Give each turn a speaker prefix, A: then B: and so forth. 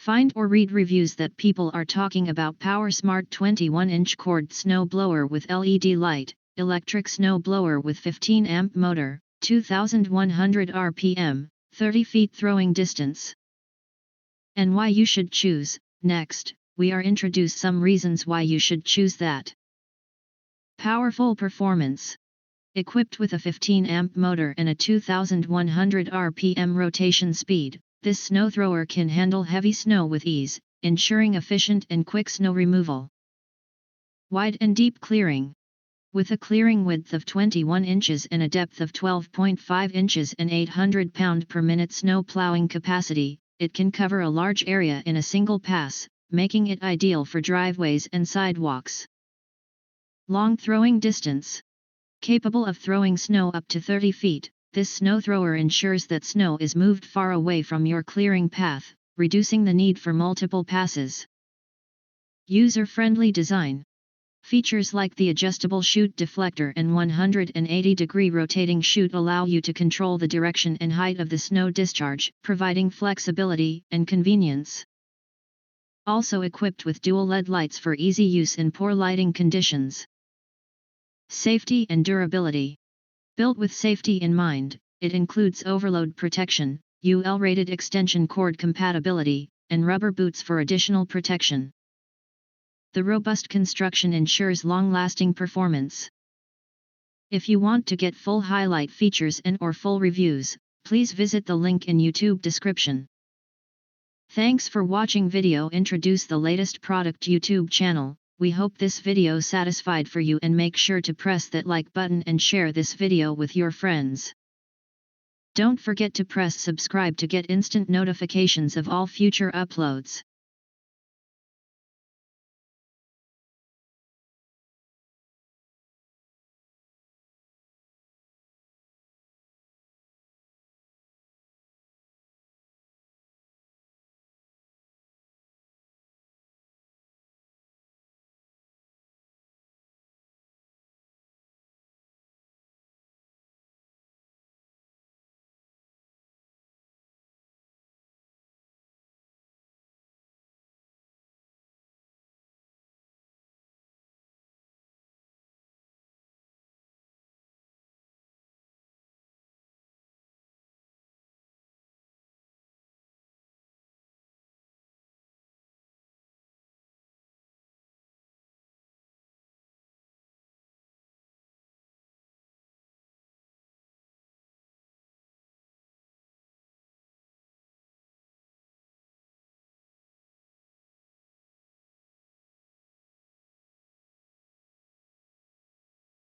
A: Find or read reviews that people are talking about PowerSmart 21-inch cord snow blower with LED light, electric snow blower with 15 amp motor, 2100 RPM, 30 feet throwing distance. And why you should choose. Next, we are introduce some reasons why you should choose that. Powerful performance. Equipped with a 15 amp motor and a 2100 RPM rotation speed, this snow thrower can handle heavy snow with ease, ensuring efficient and quick snow removal. Wide and deep clearing. With a clearing width of 21 inches and a depth of 12.5 inches and 800 pound per minute snow plowing capacity, it can cover a large area in a single pass, making it ideal for driveways and sidewalks. Long throwing distance. Capable of throwing snow up to 30 feet, this snow thrower ensures that snow is moved far away from your clearing path, reducing the need for multiple passes. User-friendly design. Features like the adjustable chute deflector and 180-degree rotating chute allow you to control the direction and height of the snow discharge, providing flexibility and convenience. Also equipped with dual LED lights for easy use in poor lighting conditions. Safety and durability. Built with safety in mind, it includes overload protection, UL-rated extension cord compatibility, and rubber boots for additional protection. The robust construction ensures long-lasting performance. If you want to get full highlight features and/or full reviews, please visit the link in YouTube description. Thanks for watching video introduce the latest product YouTube channel. We hope this video satisfied for you and make sure to press that like button and share this video with your friends. Don't forget to press subscribe to get instant notifications of all future uploads.